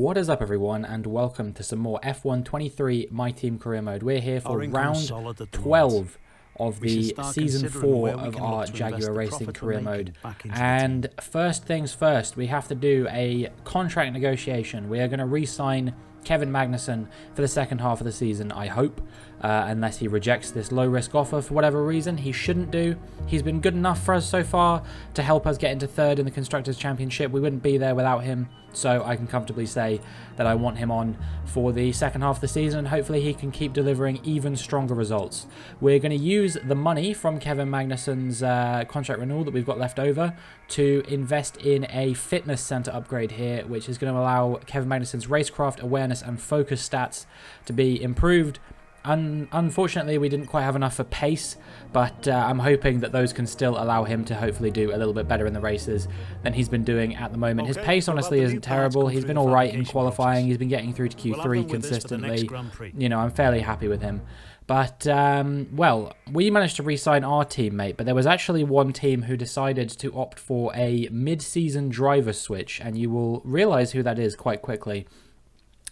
What is up, everyone, and welcome to some more F1 23 My Team Career Mode. We're here for round 12 of the Season 4 of our Jaguar Racing Career Mode. And first things first, we have to do a contract negotiation. We are going to re-sign Kevin Magnussen for the second half of the season, I hope, unless he rejects this low-risk offer for whatever reason. He shouldn't do. He's been good enough for us so far to help us get into third in the Constructors' Championship. We wouldn't be there without him, so I can comfortably say that I want him on for the second half of the season, and hopefully he can keep delivering even stronger results. We're going to use the money from Kevin Magnussen's contract renewal that we've got left over to invest in a fitness center upgrade here, which is going to allow Kevin Magnussen's racecraft, awareness, and focus stats to be improved. Unfortunately, we didn't quite have enough for pace, but I'm hoping that those can still allow him to hopefully do a little bit better in the races than he's been doing at the moment. His pace, honestly, isn't terrible. He's been all right in qualifying. He's been getting through to Q3 consistently. You know, I'm fairly happy with him. But, well, we managed to re-sign our teammate, but there was actually one team who decided to opt for a mid-season driver switch, and you will realise who that is quite quickly.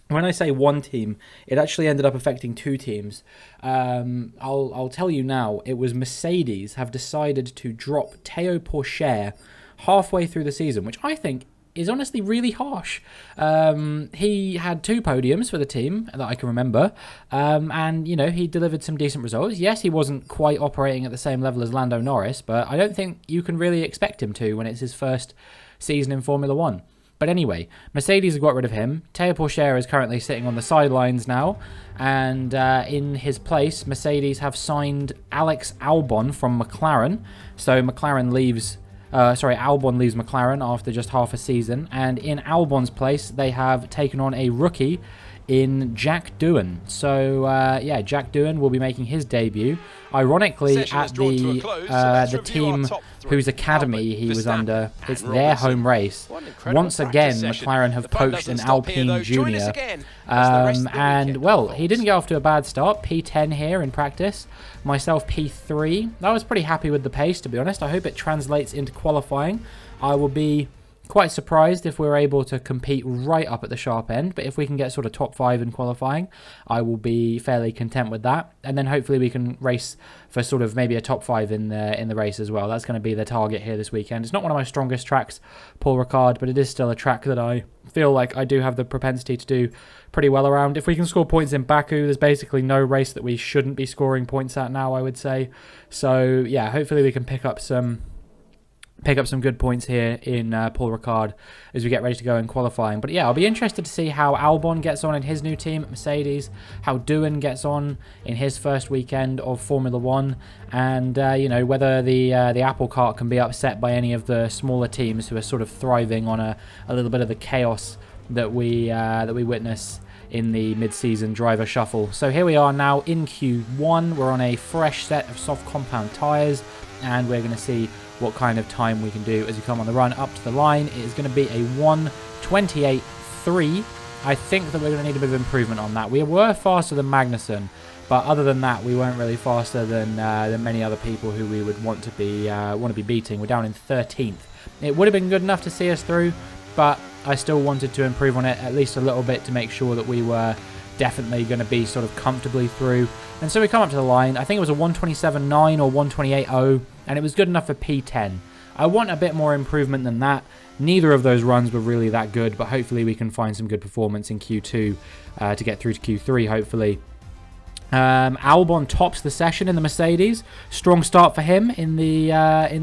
When I say one team, it actually ended up affecting two teams. I'll tell you now, it was Mercedes have decided to drop Théo Pourchaire halfway through the season, which I think is honestly really harsh. He had 2 podiums for the team that I can remember, and, you know, he delivered some decent results. Yes, he wasn't quite operating at the same level as Lando Norris, but I don't think you can really expect him to when it's his first season in Formula 1. But anyway, Mercedes have got rid of him. Théo Pourchaire is currently sitting on the sidelines now. And in his place, Mercedes have signed Alex Albon from McLaren. So McLaren leaves... Albon leaves McLaren after just half a season. And in Albon's place, they have taken on a rookie in Jack Doohan. So, yeah, Jack Doohan will be making his debut. Ironically, at the team whose academy he was under, it's their home race. Once again, McLaren have poached an Alpine junior. And, well, he didn't get off to a bad start. P10 here in practice. Myself, P3. I was pretty happy with the pace, to be honest. I hope it translates into qualifying. I will be quite surprised if we're able to compete right up at the sharp end, but if we can get sort of top 5 in qualifying, I will be fairly content with that. And then hopefully we can race for sort of maybe a top 5 in the race as well. That's going to be the target here this weekend. It's not one of my strongest tracks, Paul Ricard, but it is still a track that I feel like I do have the propensity to do pretty well around. If we can score points in Baku, there's basically no race that we shouldn't be scoring points at now, I would say. So yeah, hopefully we can pick up some good points here in Paul Ricard as we get ready to go in qualifying. But yeah, I'll be interested to see how Albon gets on in his new team at Mercedes, how Doohan gets on in his first weekend of Formula 1, and you know, whether the apple cart can be upset by any of the smaller teams who are sort of thriving on a little bit of the chaos that we witness in the mid-season driver shuffle. So here we are now in Q1. We're on a fresh set of soft compound tyres, and we're going to see what kind of time we can do as we come on the run up to the line. It is going to be a 1:28.3. I think that we're going to need a bit of improvement on that. We were faster than Magnussen, but other than that, we weren't really faster than many other people who we would want to be beating. We're down in 13th. It would have been good enough to see us through, but I still wanted to improve on it at least a little bit to make sure that we were definitely going to be sort of comfortably through. And so we come up to the line. I think it was a 1:27.9 or 1:28.0, and it was good enough for P10. I want a bit more improvement than that. Neither of those runs were really that good, but hopefully we can find some good performance in Q2 to get through to Q3, hopefully. Albon tops the session in the Mercedes. Strong start for him in the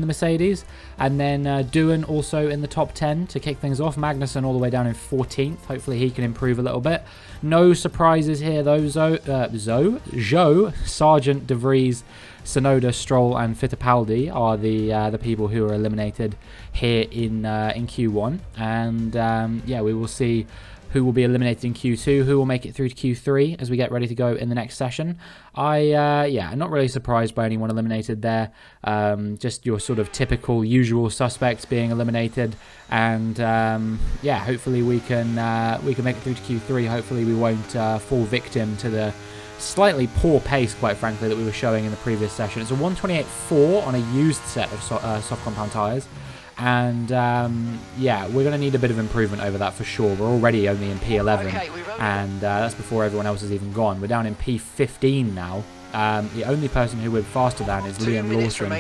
Mercedes. And then Doohan also in the top 10 to kick things off. Magnussen all the way down in 14th. Hopefully he can improve a little bit. No surprises here though. Zhou, Sargent, De Vries, Tsunoda, Stroll, and Fittipaldi are the people who are eliminated here in Q1. And yeah, we will see who will be eliminated in Q2, who will make it through to Q3 as we get ready to go in the next session. Yeah, I'm not really surprised by anyone eliminated there. Just your sort of typical usual suspects being eliminated. And yeah, hopefully we can make it through to Q3. Hopefully we won't fall victim to the slightly poor pace, quite frankly, that we were showing in the previous session. It's a 1:28.4 on a used set of soft compound tyres. And yeah, we're going to need a bit of improvement over that for sure. We're already only in P11, and that's before everyone else has even gone. We're down in P15 now. The only person who we're faster than is Liam Lawson.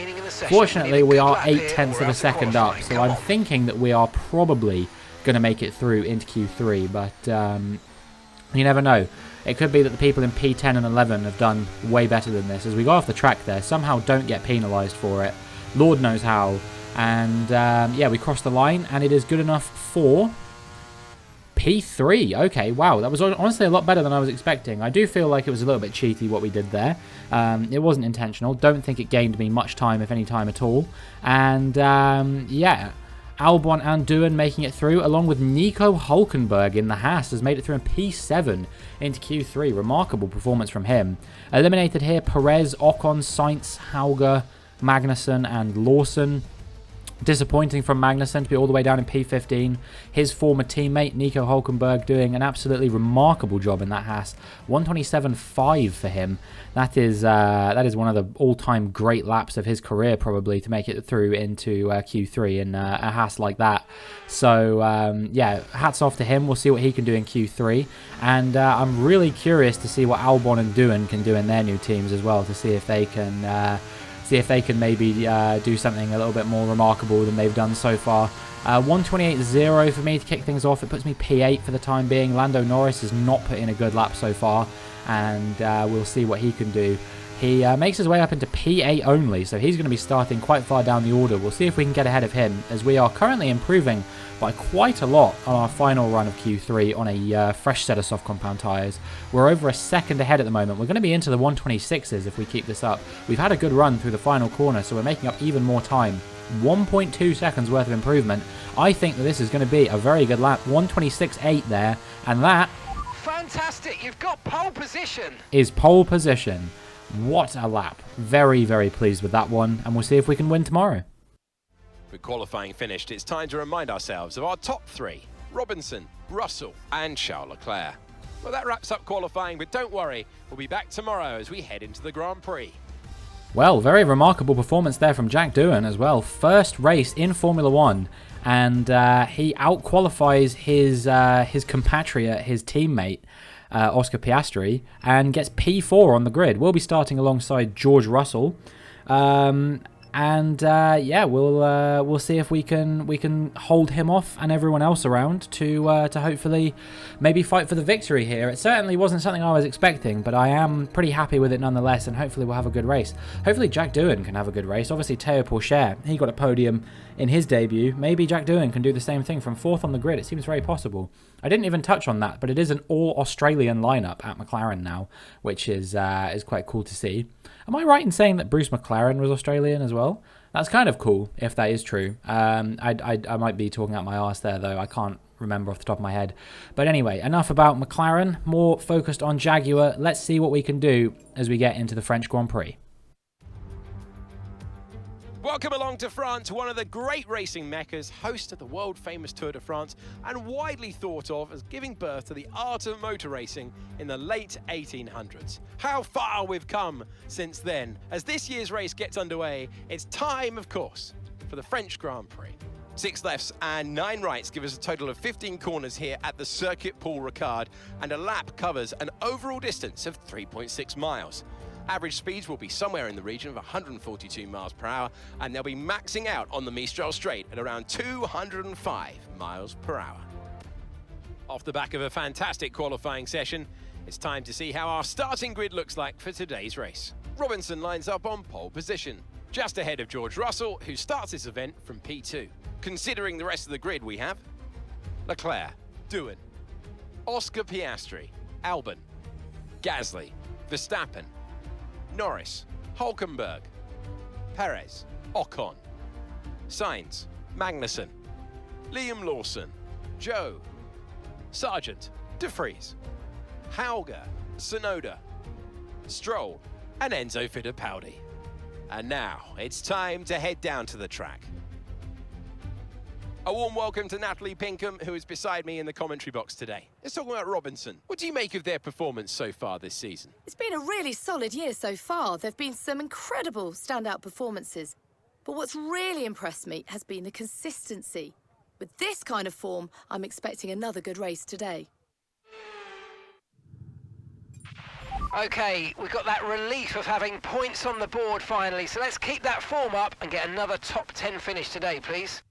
Fortunately, we are 0.8 of a second up, so I'm thinking that we are probably going to make it through into Q3, but you never know. It could be that the people in P10 and 11 have done way better than this. As we go off the track there, somehow don't get penalised for it. Lord knows how. And yeah, we crossed the line, and it is good enough for P3. Okay, wow, that was honestly a lot better than I was expecting. I do feel like it was a little bit cheaty what we did there. It wasn't intentional. Don't think it gained me much time, if any time at all. And yeah, Albon and Doohan making it through, along with Nico Hülkenberg in the Haas, has made it through in P7 into Q3. Remarkable performance from him. Eliminated here, Perez, Ocon, Sainz, Hauger, Magnussen and Lawson. Disappointing from Magnussen to be all the way down in P15. His former teammate, Nico Hülkenberg, doing an absolutely remarkable job in that Haas. 127.5 for him. That is one of the all-time great laps of his career, probably, to make it through into Q3 in a Haas like that. So, yeah, hats off to him. We'll see what he can do in Q3. And I'm really curious to see what Albon and Doohan can do in their new teams as well, to see if they can... maybe do something a little bit more remarkable than they've done so far. 128.0 for me to kick things off. It puts me P8 for the time being. Lando Norris has not put in a good lap so far, and we'll see what he can do. He makes his way up into P8 only, so he's going to be starting quite far down the order. We'll see if we can get ahead of him, as we are currently improving by quite a lot on our final run of Q3 on a fresh set of soft compound tyres. We're over a second ahead at the moment. We're going to be into the 126s if we keep this up. We've had a good run through the final corner, so we're making up even more time. 1.2 seconds worth of improvement. I think that this is going to be a very good lap. 126.8 there, and that... Fantastic, you've got pole position. ...is pole position. What a lap. Very, very pleased with that one, and we'll see if we can win tomorrow. With qualifying finished, it's time to remind ourselves of our top three: Robinson, Russell and Charles Leclerc. Well, that wraps up qualifying, but don't worry, we'll be back tomorrow as we head into the Grand Prix. Well, very remarkable performance there from Jack Doohan as well. First race in Formula 1, and he out-qualifies his compatriot, his teammate, Oscar Piastri, and gets P4 on the grid. We'll be starting alongside George Russell. And yeah, we'll see if we can hold him off and everyone else around to hopefully maybe fight for the victory here. It certainly wasn't something I was expecting, but I am pretty happy with it nonetheless, and hopefully we'll have a good race. Hopefully Jack Doohan can have a good race. Obviously Théo Pourchaire, he got a podium in his debut. Maybe Jack Doohan can do the same thing from 4th on the grid. It seems very possible. I didn't even touch on that, but it is an all-Australian lineup at McLaren now, which is quite cool to see. Am I right in saying that Bruce McLaren was Australian as well? That's kind of cool, if that is true. I might be talking out my arse there, though. I can't remember off the top of my head. But anyway, enough about McLaren. More focused on Jaguar. Let's see what we can do as we get into the French Grand Prix. Welcome along to France, one of the great racing meccas, host of the world-famous Tour de France, and widely thought of as giving birth to the art of motor racing in the late 1800s. How far we've come since then. As this year's race gets underway, it's time, of course, for the French Grand Prix. 6 lefts and 9 rights give us a total of 15 corners here at the Circuit Paul Ricard, and a lap covers an overall distance of 3.6 miles. Average speeds will be somewhere in the region of 142 miles per hour, and they'll be maxing out on the Mistral Straight at around 205 miles per hour. Off the back of a fantastic qualifying session, it's time to see how our starting grid looks like for today's race. Robinson lines up on pole position, just ahead of George Russell, who starts this event from P2. Considering the rest of the grid, we have Leclerc, Doohan, Oscar Piastri, Albon, Gasly, Verstappen, Norris, Hülkenberg, Perez, Ocon, Sainz, Magnussen, Liam Lawson, Joe, Sargent, De Vries, Hauger, Tsunoda, Stroll, and Enzo Fittipaldi. And now it's time to head down to the track. A warm welcome to Natalie Pinkham, who is beside me in the commentary box today. Let's talk about Robinson. What do you make of their performance so far this season? It's been a really solid year so far. There have been some incredible standout performances. But what's really impressed me has been the consistency. With this kind of form, I'm expecting another good race today. Okay, we've got that relief of having points on the board finally, so let's keep that form up and get another top 10 finish today, please.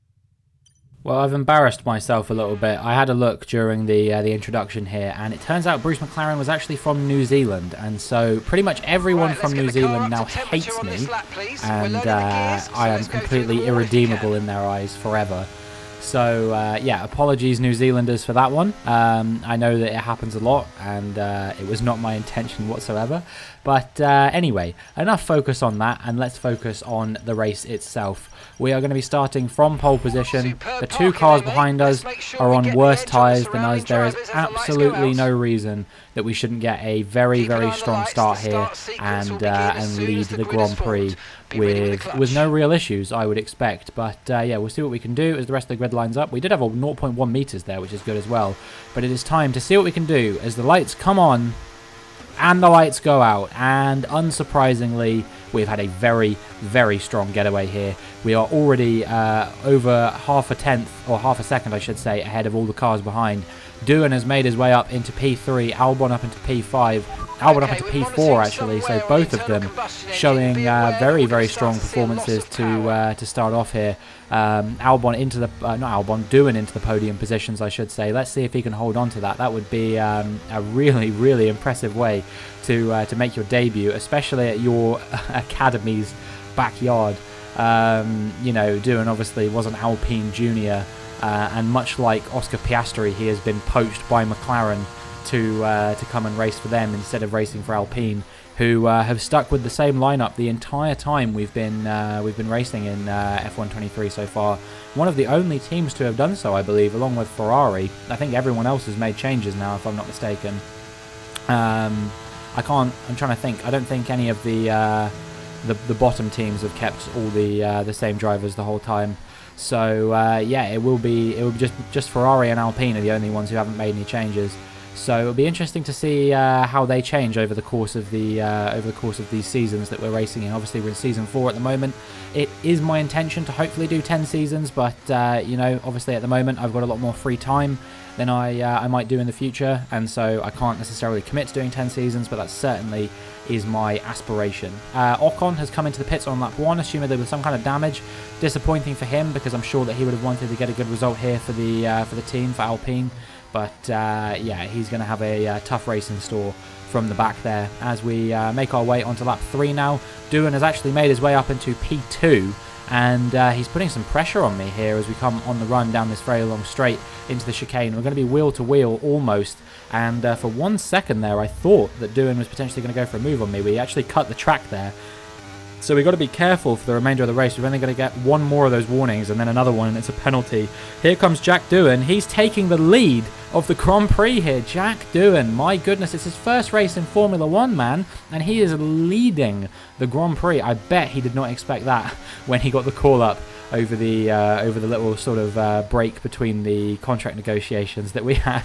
Well, I've embarrassed myself a little bit. I had a look during the introduction here, and it turns out Bruce McLaren was actually from New Zealand, and so pretty much everyone from New Zealand now hates me, and I am completely irredeemable in their eyes forever. So, yeah, apologies New Zealanders for that one. I know that it happens a lot, and it was not my intention whatsoever. But anyway, enough focus on that, and let's focus on the race itself. We are going to be starting from pole position. The two cars behind us are on worse tyres than us. There is absolutely no reason that we shouldn't get a very, very strong start here and lead the Grand Prix with no real issues, I would expect. But yeah, we'll see what we can do as the rest of the grid lines up. We did have a 0.1 meters there, which is good as well. But it is time to see what we can do as the lights come on and the lights go out. And unsurprisingly, we've had a very, very strong getaway here. We are already over half a tenth, or half a second I should say, ahead of all the cars behind. Doohan has made his way up into P3, Albon up into P5, Albon up into P4 actually, so both of them showing very, very strong performances to start off here. Albon into the, Doohan into the podium positions I should say. Let's see if he can hold on to that. That would be a really, really impressive way to make your debut, especially at your academy's backyard. You know, Doohan obviously was an Alpine junior, and much like Oscar Piastri, he has been poached by McLaren to come and race for them instead of racing for Alpine, who have stuck with the same lineup the entire time we've been racing in F123 so far. One of the only teams to have done so, I believe, along with Ferrari. I think everyone else has made changes now, if I'm not mistaken. I'm trying to think. I don't think any of the bottom teams have kept all the same drivers the whole time. So yeah, it will be just Ferrari and Alpine are the only ones who haven't made any changes. So it'll be interesting to see how they change over the course of these seasons that we're racing in. Obviously, we're in season 4 at the moment. It is my intention to hopefully do 10 seasons, but you know, obviously at the moment I've got a lot more free time than I might do in the future, and so I can't necessarily commit to doing 10 seasons, but that certainly is my aspiration. Ocon has come into the pits on lap 1, assuming there was some kind of damage. Disappointing for him, because I'm sure that he would have wanted to get a good result here for the team, for Alpine. But yeah, he's going to have a tough race in store from the back there as we make our way onto lap 3 now. Doohan has actually made his way up into P2, and he's putting some pressure on me here as we come on the run down this very long straight into the chicane. We're going to be wheel to wheel almost, and for 1 second there I thought that Doohan was potentially going to go for a move on me. We actually cut the track there. So we've got to be careful for the remainder of the race. We're only going to get one more of those warnings and then another one, and it's a penalty. Here comes Jack Doohan. He's taking the lead of the Grand Prix here. Jack Doohan, my goodness, it's his first race in Formula 1, man, and he is leading the Grand Prix. I bet he did not expect that when he got the call up over the little sort of break between the contract negotiations that we had.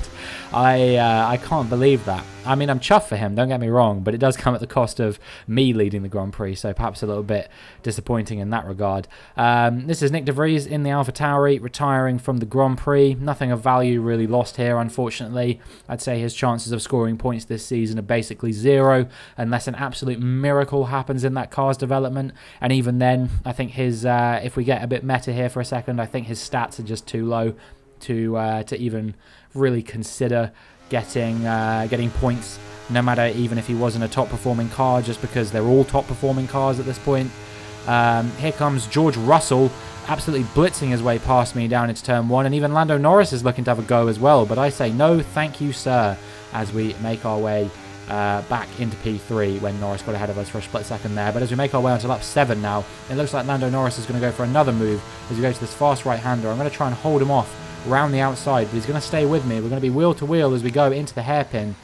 I can't believe that. I mean, I'm chuffed for him, don't get me wrong, but it does come at the cost of me leading the Grand Prix, so perhaps a little bit disappointing in that regard. This is Nick De Vries in the AlphaTauri, retiring from the Grand Prix. Nothing of value really lost here, unfortunately. I'd say his chances of scoring points this season are basically 0, unless an absolute miracle happens in that car's development, and even then, I think his, if we get a bit meta here for a second, I think his stats are just too low to even really consider getting points, no matter even if he wasn't a top performing car, just because they're all top performing cars at this point. Here comes George Russell absolutely blitzing his way past me down into turn 1, and even Lando Norris is looking to have a go as well, but I say no thank you sir as we make our way back into P3 when Norris got ahead of us for a split second there. But as we make our way onto lap 7 now, it looks like Lando Norris is going to go for another move as we go to this fast right-hander. I'm going to try and hold him off around the outside, but he's going to stay with me. We're going to be wheel to wheel as we go into the hairpin,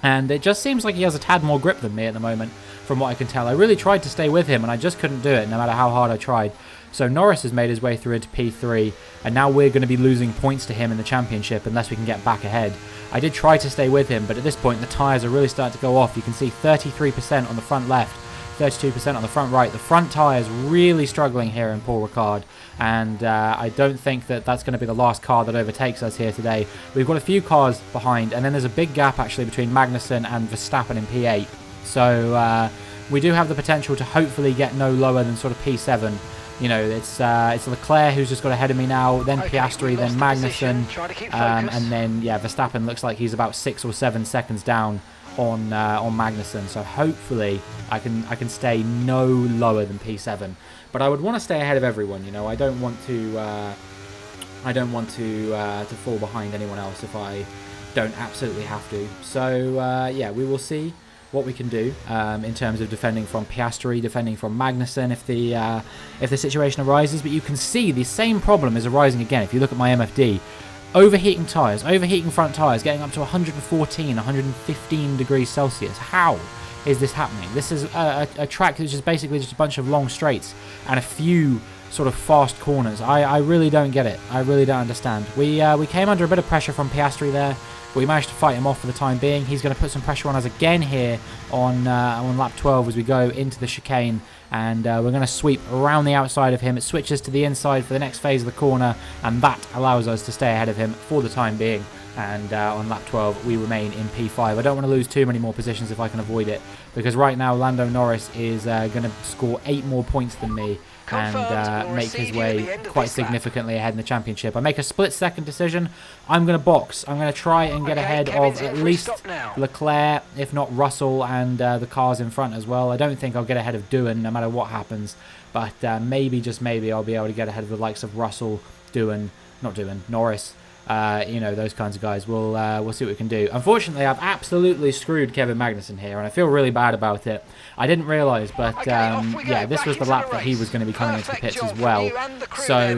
and it just seems like he has a tad more grip than me at the moment from what I can tell. I really tried to stay with him and I just couldn't do it no matter how hard I tried. So Norris has made his way through into P3, and now we're going to be losing points to him in the championship unless we can get back ahead. I did try to stay with him, but at this point the tyres are really starting to go off. You can see 33% on the front left, 32% on the front right. The front tyre is really struggling here in Paul Ricard, and I don't think that that's going to be the last car that overtakes us here today. We've got a few cars behind, and then there's a big gap actually between Magnussen and Verstappen in P8. So we do have the potential to hopefully get no lower than sort of P7. You know, it's Leclerc who's just got ahead of me now, then Piastri, then Magnussen, and then, yeah, Verstappen looks like he's about 6 or 7 seconds down on Magnussen. So hopefully I can stay no lower than P7. But I would want to stay ahead of everyone. You know, I don't want to fall behind anyone else if I don't absolutely have to. So yeah, we will see what we can do in terms of defending from Piastri, defending from Magnussen if the situation arises. But you can see the same problem is arising again if you look at my MFD. Overheating tyres, overheating front tyres, getting up to 114, 115 degrees Celsius. How is this happening? This is a track that's just basically just a bunch of long straights and a few sort of fast corners. I really don't get it. I really don't understand. We came under a bit of pressure from Piastri there, but we managed to fight him off for the time being. He's going to put some pressure on us again here on lap 12 as we go into the chicane, and we're going to sweep around the outside of him. It switches to the inside for the next phase of the corner, and that allows us to stay ahead of him for the time being. And on lap 12 we remain in P5. I don't want to lose too many more positions if I can avoid it, because right now Lando Norris is going to score 8 more points than me and make his way quite significantly ahead in the championship. I make a split-second decision. I'm going to box. I'm going to try and get ahead of at least Leclerc, if not Russell, and the cars in front as well. I don't think I'll get ahead of Doohan no matter what happens, but maybe, just maybe, I'll be able to get ahead of the likes of Russell, Norris. You know, those kinds of guys. We'll see what we can do. Unfortunately, I've absolutely screwed Kevin Magnussen here, and I feel really bad about it. I didn't realise, but yeah, this was the lap that he was going to be coming into the pits as well. So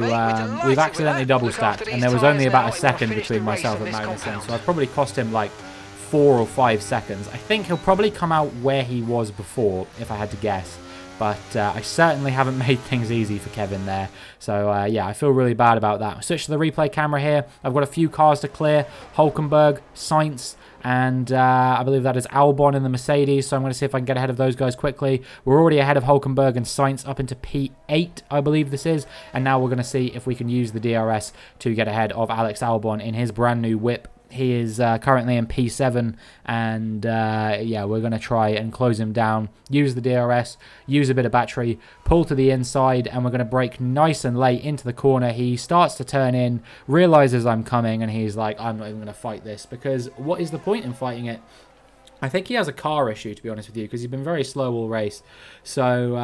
we've accidentally double stacked, and there was only about a second between myself and Magnussen, so I've probably cost him like 4 or 5 seconds. I think he'll probably come out where he was before, if I had to guess. But I certainly haven't made things easy for Kevin there. So, yeah, I feel really bad about that. Switch to the replay camera here. I've got a few cars to clear. Hulkenberg, Sainz, and I believe that is Albon in the Mercedes. So I'm going to see if I can get ahead of those guys quickly. We're already ahead of Hulkenberg and Sainz up into P8, I believe this is. And now we're going to see if we can use the DRS to get ahead of Alex Albon in his brand new whip. He is currently in P7, and yeah, we're going to try and close him down, use the DRS, use a bit of battery, pull to the inside, and we're going to brake nice and late into the corner. He starts to turn in, realizes I'm coming, and he's like, I'm not even going to fight this, because what is the point in fighting it? I think he has a car issue, to be honest with you, because he's been very slow all race. So,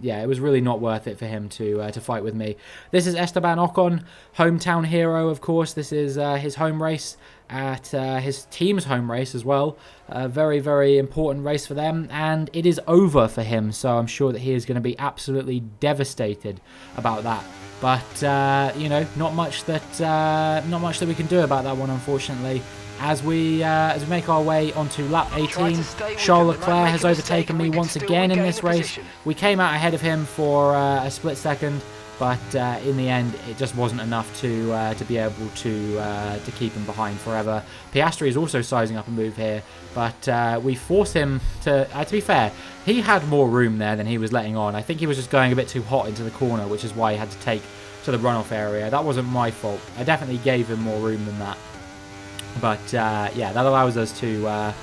yeah, it was really not worth it for him to fight with me. This is Esteban Ocon, hometown hero, of course. This is his home race at his team's home race as well. A very, very important race for them, and it is over for him. So I'm sure that he is going to be absolutely devastated about that. But you know, not much that we can do about that one, unfortunately. As we make our way onto lap 18, Charles Leclerc has overtaken me once again in this race. We came out ahead of him for a split second, but in the end, it just wasn't enough to be able to keep him behind forever. Piastri is also sizing up a move here, but we force him to be fair, he had more room there than he was letting on. I think he was just going a bit too hot into the corner, which is why he had to take to the runoff area. That wasn't my fault. I definitely gave him more room than that. But yeah, that allows us to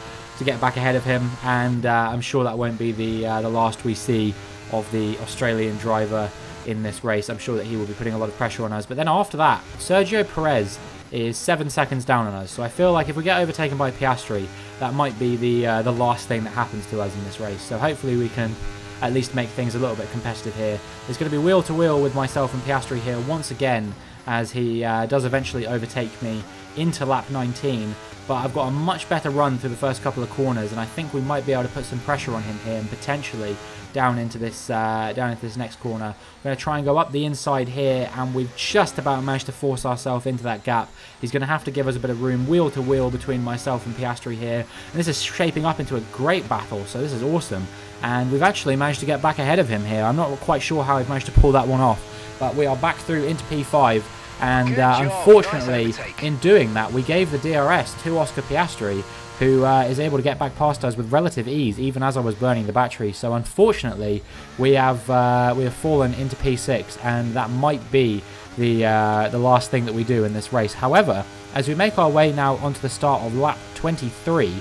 get back ahead of him, and I'm sure that won't be the last we see of the Australian driver in this race. I'm sure that he will be putting a lot of pressure on us. But then after that, Sergio Perez is 7 seconds down on us. So I feel like if we get overtaken by Piastri, that might be the last thing that happens to us in this race. So hopefully we can at least make things a little bit competitive here. There's going to be wheel to wheel with myself and Piastri here once again, as he does eventually overtake me into lap 19, but I've got a much better run through the first couple of corners, and I think we might be able to put some pressure on him here and potentially down into this next corner. We're going to try and go up the inside here, and we've just about managed to force ourselves into that gap. He's going to have to give us a bit of room, wheel to wheel between myself and Piastri here, and this is shaping up into a great battle, so this is awesome. And we've actually managed to get back ahead of him here. I'm not quite sure how we've managed to pull that one off, but we are back through into P5. And unfortunately, in doing that, we gave the DRS to Oscar Piastri, who is able to get back past us with relative ease, even as I was burning the battery. So unfortunately, we have fallen into P6, and that might be the last thing that we do in this race. However, as we make our way now onto the start of lap 23,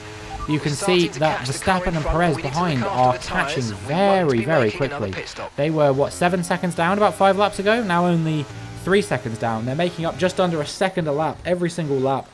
you can see that Verstappen and Perez behind are catching very, very quickly. They were, what, 7 seconds down about 5 laps ago? Now only 3 seconds down. They're making up just under a second a lap every single lap.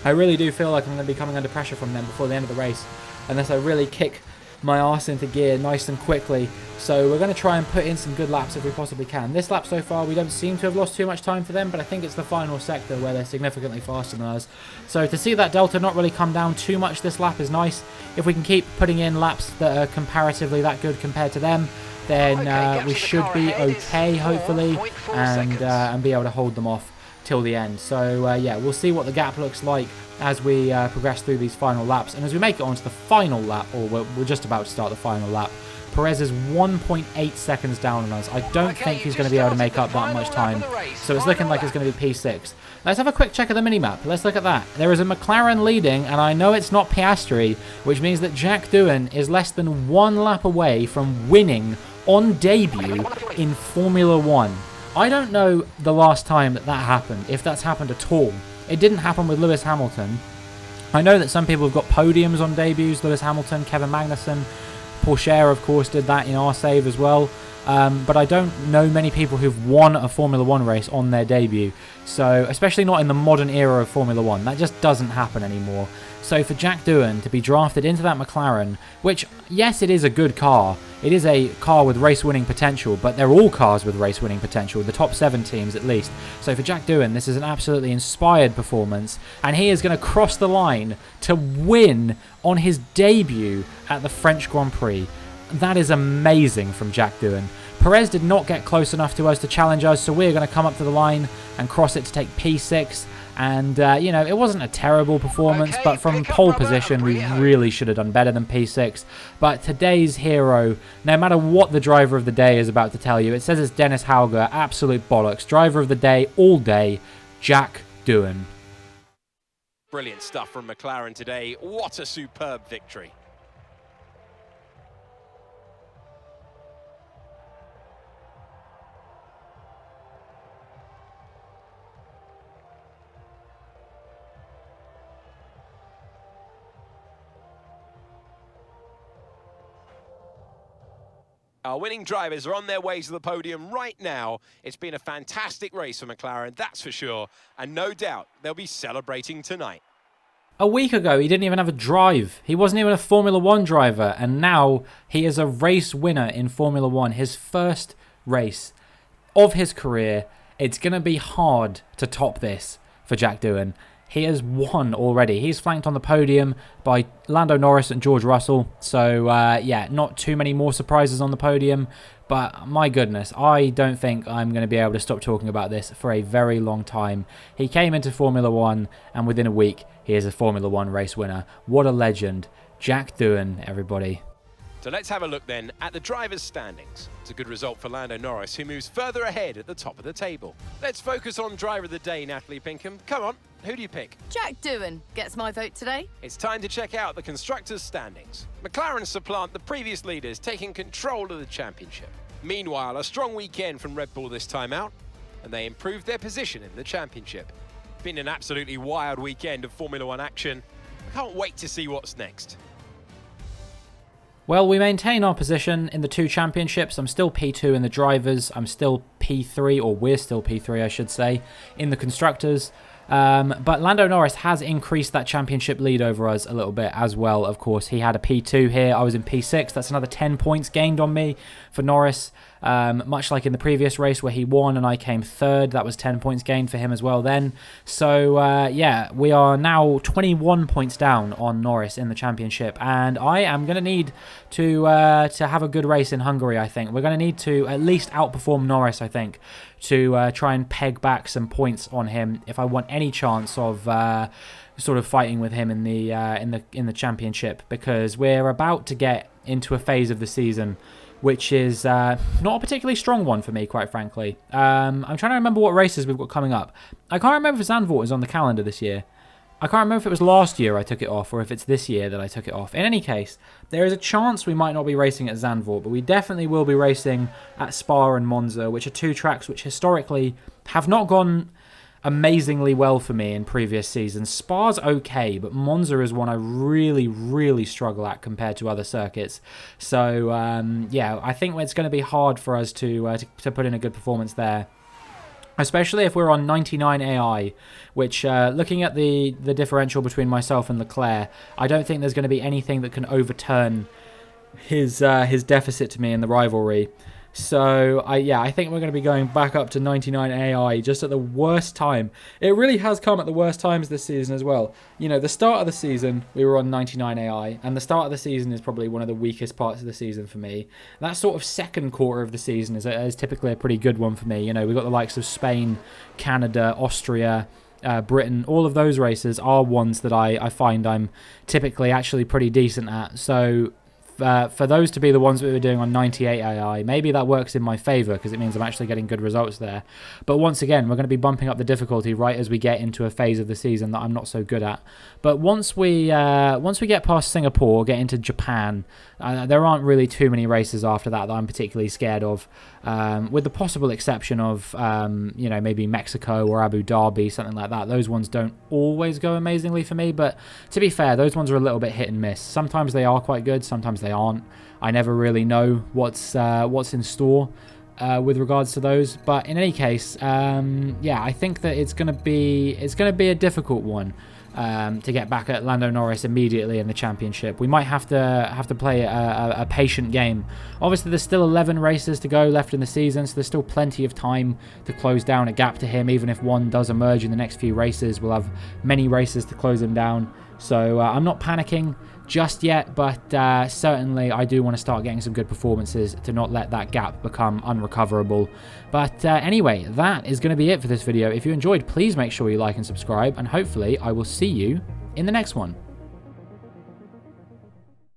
I really do feel like I'm going to be coming under pressure from them before the end of the race, unless I really kick my arse into gear nice and quickly. So we're going to try and put in some good laps if we possibly can. This lap so far, we don't seem to have lost too much time for them, but I think it's the final sector where they're significantly faster than us. So to see that delta not really come down too much this lap is nice. If we can keep putting in laps that are comparatively that good compared to them, then we should be okay, hopefully, and be able to hold them off till the end. So yeah, we'll see what the gap looks like as we progress through these final laps. And as we make it onto the final lap, or we're just about to start the final lap, Perez is 1.8 seconds down on us. I don't think he's going to be able to make up that much time. So it's looking like it's going to be P6. Let's have a quick check of the minimap. Let's look at that. There is a McLaren leading, and I know it's not Piastri, which means that Jack Doohan is less than 1 lap away from winning on debut in Formula 1. I don't know the last time that happened, if that's happened at all. It didn't happen with Lewis Hamilton. I know that some people have got podiums on debuts. Lewis Hamilton, Kevin Magnussen, Porsche, of course, did that in our save as well. But I don't know many people who've won a Formula 1 race on their debut. So, especially not in the modern era of Formula 1. That just doesn't happen anymore. So for Jack Doohan to be drafted into that McLaren, which, yes, it is a good car. It is a car with race-winning potential, but they're all cars with race-winning potential, the top 7 teams at least. So for Jack Doohan, this is an absolutely inspired performance, and he is going to cross the line to win on his debut at the French Grand Prix. That is amazing from Jack Doohan. Perez did not get close enough to us to challenge us, so we're going to come up to the line and cross it to take P6. And, you know, it wasn't a terrible performance, but from pole position, we really should have done better than P6. But today's hero, no matter what the driver of the day is about to tell you, it says it's Dennis Hauger, absolute bollocks. Driver of the day, all day, Jack Doohan. Brilliant stuff from McLaren today. What a superb victory. Our winning drivers are on their way to the podium right now. It's been a fantastic race for McLaren, that's for sure. And no doubt they'll be celebrating tonight. A week ago, he didn't even have a drive. He wasn't even a Formula 1 driver. And now he is a race winner in Formula 1. His first race of his career. It's going to be hard to top this for Jack Doohan. He has won already. He's flanked on the podium by Lando Norris and George Russell. So, yeah, not too many more surprises on the podium. But, my goodness, I don't think I'm going to be able to stop talking about this for a very long time. He came into Formula 1, and within a week, he is a Formula 1 race winner. What a legend. Jack Doohan, everybody. So let's have a look then at the drivers' standings. It's a good result for Lando Norris, who moves further ahead at the top of the table. Let's focus on driver of the day, Natalie Pinkham. Come on, who do you pick? Jack Doohan gets my vote today. It's time to check out the constructors' standings. McLaren supplant the previous leaders, taking control of the championship. Meanwhile, a strong weekend from Red Bull this time out, and they improved their position in the championship. Been an absolutely wild weekend of Formula 1 action. I can't wait to see what's next. Well, we maintain our position in the 2 championships. I'm still P2 in the drivers. I'm still P3, or we're still P3, I should say, in the constructors. But Lando Norris has increased that championship lead over us a little bit as well, of course. He had a P2 here. I was in P6. That's another 10 points gained on me for Norris. Much like in the previous race where he won and I came 3rd. That was 10 points gained for him as well then. So, yeah, we are now 21 points down on Norris in the championship. And I am going to need to have a good race in Hungary, I think. We're going to need to at least outperform Norris, I think, to try and peg back some points on him if I want any chance of sort of fighting with him in the championship, because we're about to get into a phase of the season which is not a particularly strong one for me, quite frankly. I'm trying to remember what races we've got coming up. I can't remember if Zandvoort is on the calendar this year. I can't remember if it was last year I took it off or if it's this year that I took it off. In any case, there is a chance we might not be racing at Zandvoort, but we definitely will be racing at Spa and Monza, which are two tracks which historically have not gone amazingly well for me in previous seasons. Spa's okay, but Monza is one I really, really struggle at compared to other circuits. So, yeah, I think it's going to be hard for us to put in a good performance there. Especially if we're on 99 AI, which, looking at the differential between myself and Leclerc, I don't think there's going to be anything that can overturn his deficit to me in the rivalry. So, I think we're going to be going back up to 99 AI just at the worst time. It really has come at the worst times this season as well. You know, the start of the season, we were on 99 AI, and the start of the season is probably one of the weakest parts of the season for me. That sort of second quarter of the season is typically a pretty good one for me. You know, we've got the likes of Spain, Canada, Austria, Britain. All of those races are ones that I find I'm typically actually pretty decent at. So, for those to be the ones that we were doing on 98 AI, maybe that works in my favour because it means I'm actually getting good results there. But once again, we're going to be bumping up the difficulty right as we get into a phase of the season that I'm not so good at. But once we get past Singapore, get into Japan, there aren't really too many races after that I'm particularly scared of, with the possible exception of you know, maybe Mexico or Abu Dhabi, something like that. Those ones don't always go amazingly for me, but to be fair, those ones are a little bit hit and miss. Sometimes they are quite good, sometimes they aren't. I never really know what's in store with regards to those. But in any case, yeah, I think that it's gonna be a difficult one to get back at Lando Norris immediately in the championship. We might have to play a patient game. Obviously, there's still 11 races to go left in the season, so there's still plenty of time to close down a gap to him. Even if one does emerge in the next few races, we'll have many races to close him down. So I'm not panicking just yet, but certainly I do want to start getting some good performances to not let that gap become unrecoverable. But anyway, that is going to be it for this video. If you enjoyed, please make sure you like and subscribe, and hopefully I will see you in the next one.